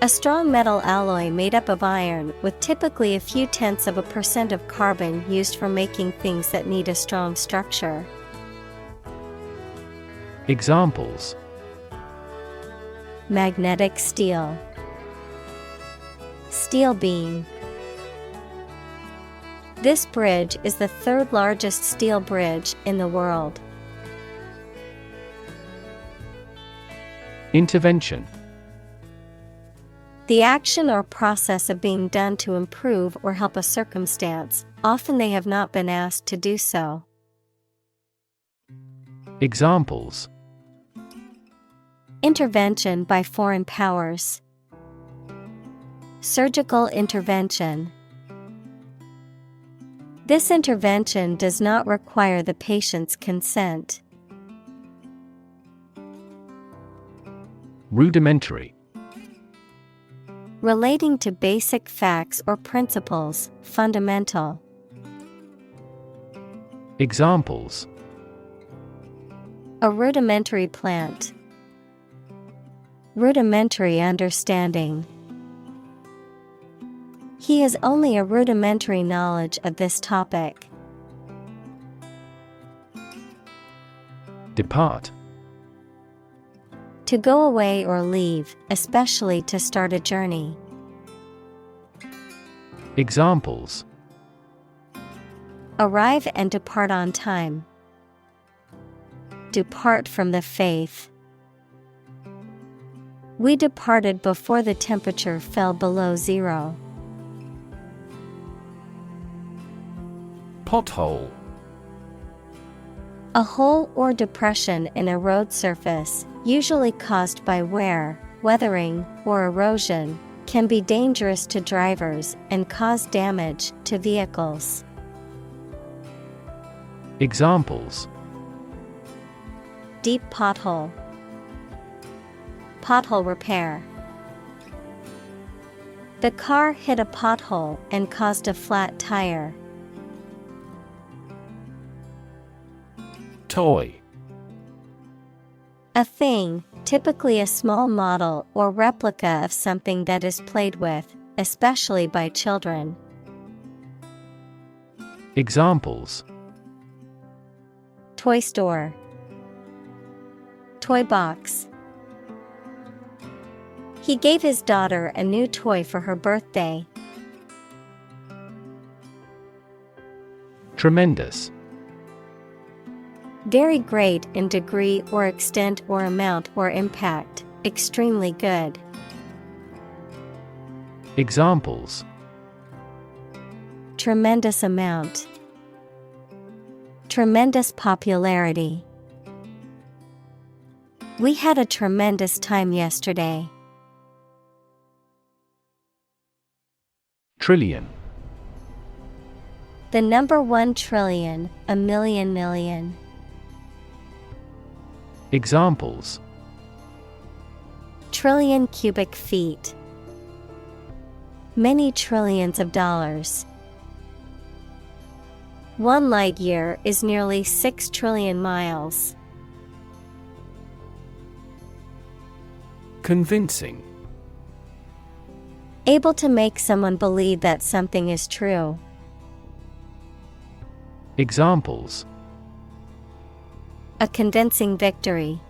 A strong metal alloy made up of iron with typically a few tenths of a % of carbon used for making things that need a strong structure. Examples: Magnetic steel. Steel beam. This bridge is the third largest steel bridge in the world. Intervention. The action or process of being done to improve or help a circumstance, often they have not been asked to do so. Examples: Intervention by foreign powers. Surgical intervention. This intervention does not require the patient's consent. Rudimentary. Relating to basic facts or principles, fundamental. Examples: A rudimentary plant. Rudimentary understanding. He has only a rudimentary knowledge of this topic. Depart. To go away or leave, especially to start a journey. Examples: Arrive and depart on time. Depart from the faith. We departed before the temperature fell below zero. Pothole. A hole or depression in a road surface, usually caused by wear, weathering, or erosion, can be dangerous to drivers and cause damage to vehicles. Examples: Deep pothole. Pothole repair. The car hit a pothole and caused a flat tire. Toy. A thing, typically a small model or replica of something that is played with, especially by children. Examples: Toy store. Toy box. He gave his daughter a new toy for her birthday. Tremendous. Very great in degree or extent or amount or impact, extremely good. Examples: Tremendous amount. Tremendous popularity. We had a tremendous time yesterday. Trillion. The number 1 trillion, a million million. Examples: Trillion cubic feet. Many trillions of dollars. 1 light year is nearly 6 trillion miles. Convincing. Able to make someone believe that something is true. Examples: A convincing victory.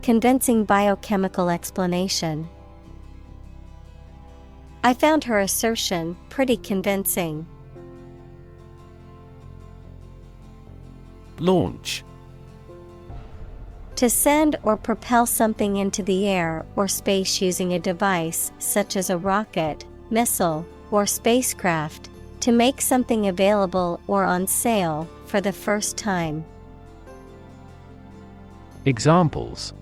Convincing biochemical explanation. I found her assertion pretty convincing. Launch. To send or propel something into the air or space using a device such as a rocket, missile, or spacecraft, to make something available or on sale for the first time. Examples: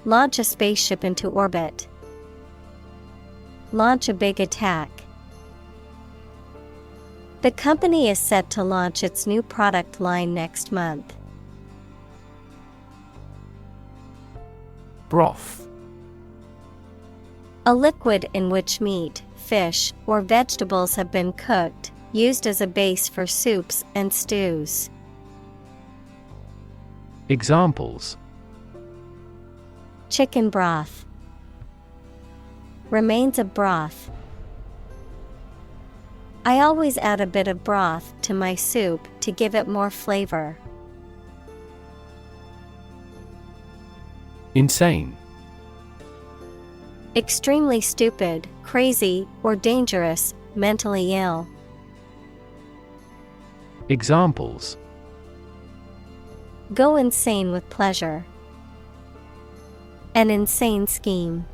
launch a spaceship into orbit. Launch a big attack. The company is set to launch its new product line next month. Broth. A liquid in which meat, fish, or vegetables have been cooked, used as a base for soups and stews. Examples: chicken broth. Remains of broth. I always add a bit of broth to my soup to give it more flavor. Insane. Extremely stupid, crazy, or dangerous, mentally ill. Examples: go insane with pleasure. An insane scheme.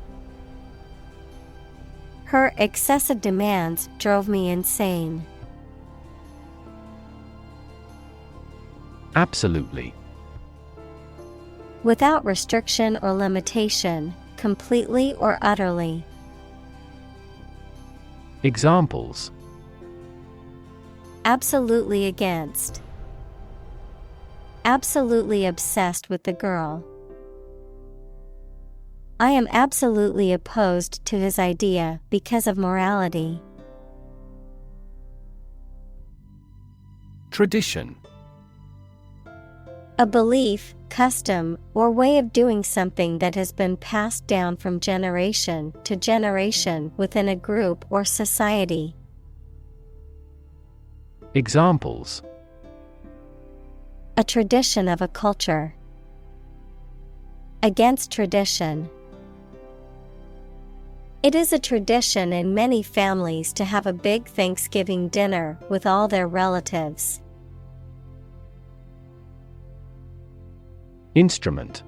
Her excessive demands drove me insane. Absolutely. Without restriction or limitation, completely or utterly. Examples: absolutely against. Absolutely obsessed with the girl. I am absolutely opposed to his idea because of morality. Tradition. A belief, custom, or way of doing something that has been passed down from generation to generation within a group or society. Examples: a tradition of a culture. Against tradition. It is a tradition in many families to have a big Thanksgiving dinner with all their relatives. Instrument.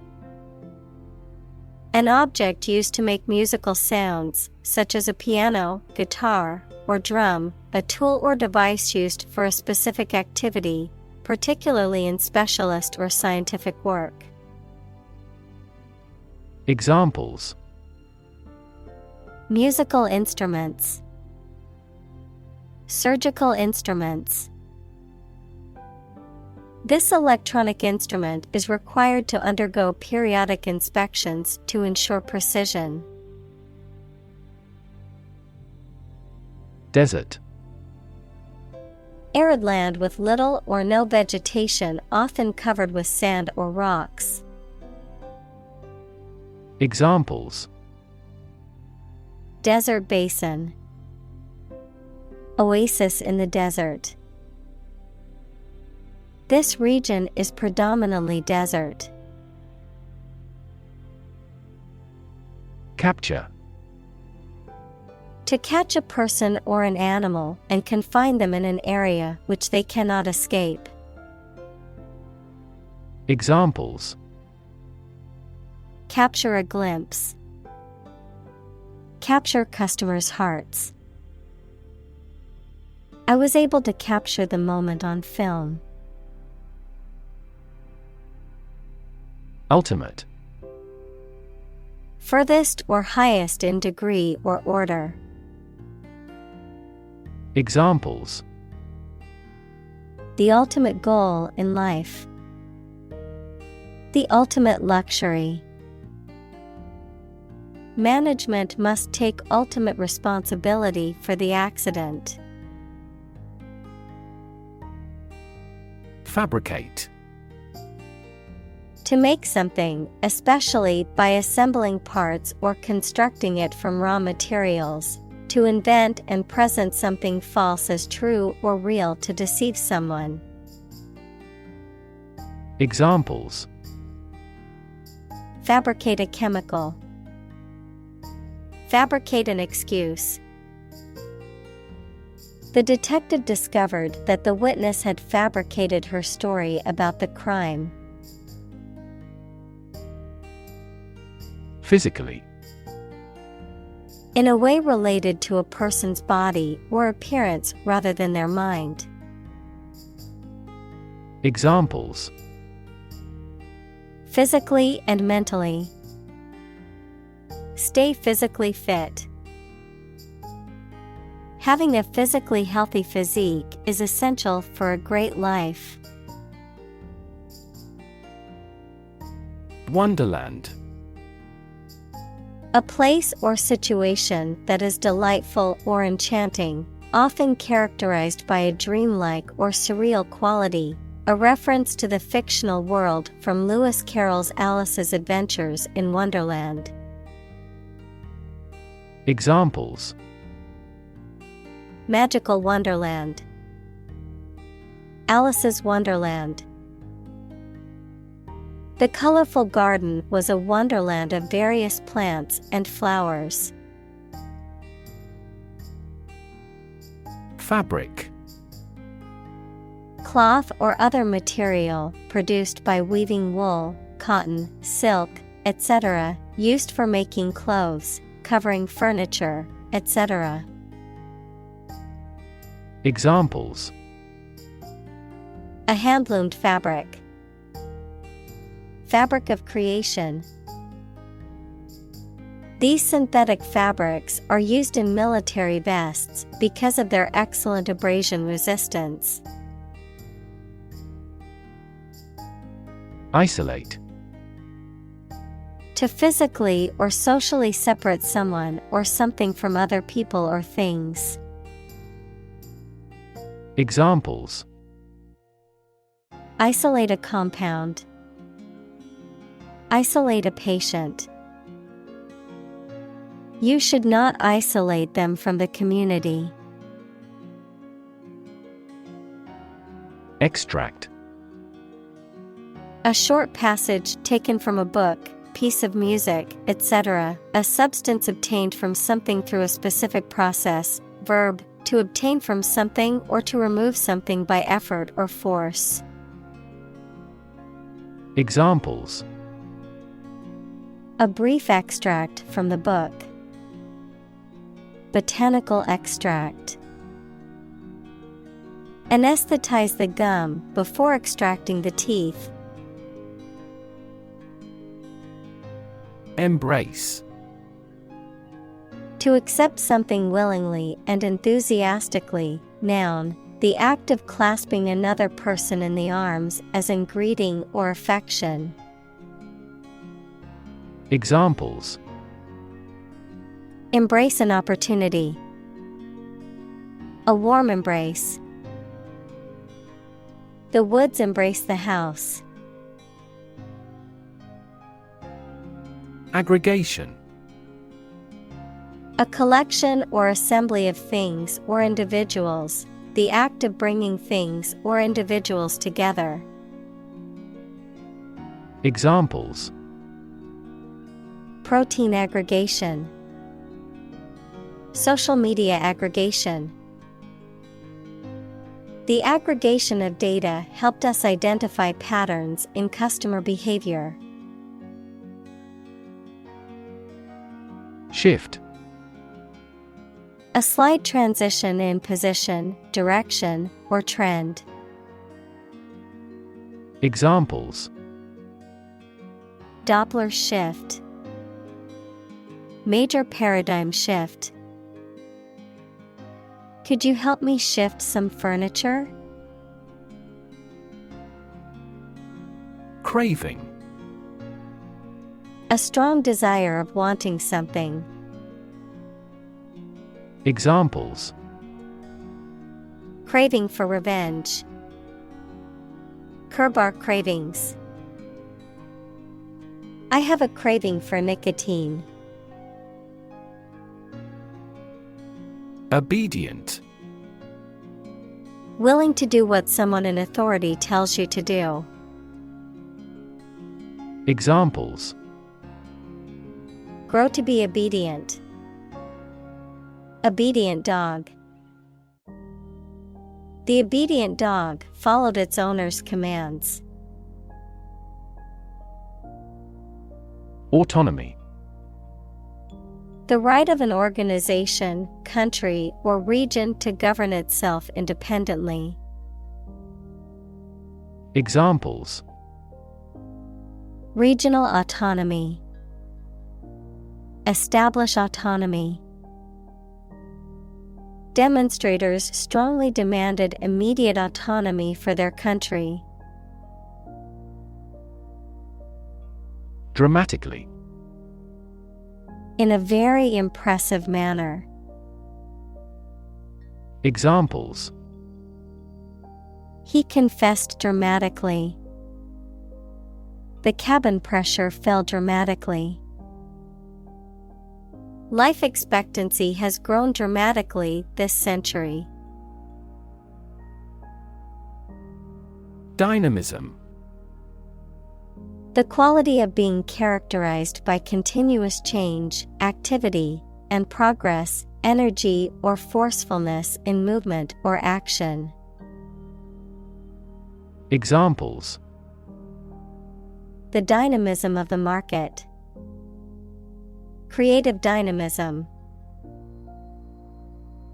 An object used to make musical sounds, such as a piano, guitar, or drum, a tool or device used for a specific activity, particularly in specialist or scientific work. Examples: musical instruments. Surgical instruments. This electronic instrument is required to undergo periodic inspections to ensure precision. Desert. Arid land with little or no vegetation, often covered with sand or rocks. Examples: desert basin. Oasis in the desert. This region is predominantly desert. Capture. To catch a person or an animal and confine them in an area which they cannot escape. Examples: capture a glimpse. Capture customers' hearts. I was able to capture the moment on film. Ultimate. Furthest or highest in degree or order. Examples: the ultimate goal in life. The ultimate luxury. Management must take ultimate responsibility for the accident. Fabricate. To make something, especially by assembling parts or constructing it from raw materials. To invent and present something false as true or real to deceive someone. Examples: fabricate a chemical, fabricate an excuse. The detective discovered that the witness had fabricated her story about the crime. Physically. In a way related to a person's body or appearance rather than their mind. Examples: physically and mentally. Stay physically fit. Having a physically healthy physique is essential for a great life. Wonderland. A place or situation that is delightful or enchanting, often characterized by a dreamlike or surreal quality, a reference to the fictional world from Lewis Carroll's Alice's Adventures in Wonderland. Examples: magical wonderland, Alice's Wonderland. The colorful garden was a wonderland of various plants and flowers. Fabric. Cloth or other material produced by weaving wool, cotton, silk, etc., used for making clothes, covering furniture, etc. Examples: a hand-loomed fabric, fabric of creation. These synthetic fabrics are used in military vests because of their excellent abrasion resistance. Isolate. To physically or socially separate someone or something from other people or things. Examples: isolate a compound, isolate a patient. You should not isolate them from the community. Extract. A short passage taken from a book, piece of music, etc., a substance obtained from something through a specific process. Verb, to obtain from something or to remove something by effort or force. Examples: a brief extract from the book, botanical extract. Anesthetize the gum before extracting the teeth. Embrace. To accept something willingly and enthusiastically. Noun, the act of clasping another person in the arms as in greeting or affection. Examples: embrace an opportunity, a warm embrace. The woods embrace the house. Aggregation. A collection or assembly of things or individuals, the act of bringing things or individuals together. Examples: protein aggregation, social media aggregation. The aggregation of data helped us identify patterns in customer behavior. Shift. A slight transition in position, direction, or trend. Examples: Doppler shift, major paradigm shift. Could you help me shift some furniture? Craving. A strong desire of wanting something. Examples: craving for revenge, curb our cravings. I have a craving for nicotine. Obedient. Willing to do what someone in authority tells you to do. Examples: grow to be obedient. Obedient dog. The obedient dog followed its owner's commands. Autonomy. The right of an organization, country, or region to govern itself independently. Examples: regional autonomy. Establish autonomy. Demonstrators strongly demanded immediate autonomy for their country. Dramatically. In a very impressive manner. Examples: he confessed dramatically. The cabin pressure fell dramatically. Life expectancy has grown dramatically this century. Dynamism. The quality of being characterized by continuous change, activity, and progress, energy or forcefulness in movement or action. Examples: the dynamism of the market. Creative dynamism.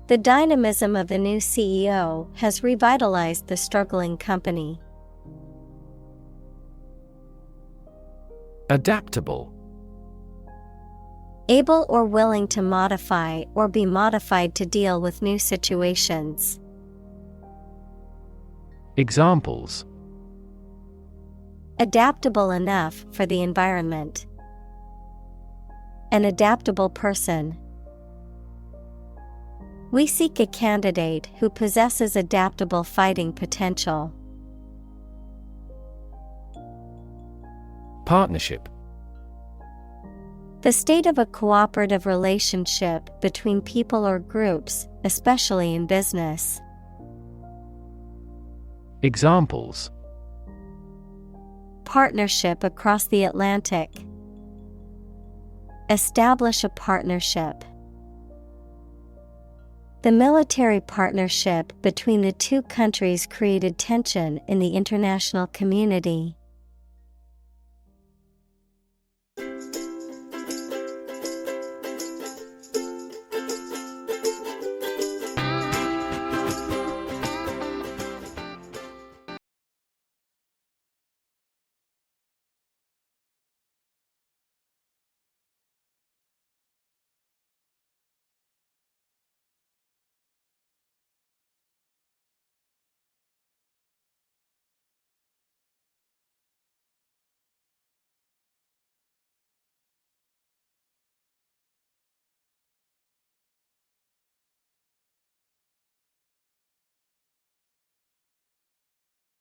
The dynamism of the new CEO has revitalized the struggling company. Adaptable. Able or willing to modify or be modified to deal with new situations. Examples: adaptable enough for the environment. An adaptable person. We seek a candidate who possesses adaptable fighting potential. Partnership. The state of a cooperative relationship between people or groups, especially in business. Examples: partnership across the Atlantic. Establish a partnership. The military partnership between the two countries created tension in the international community.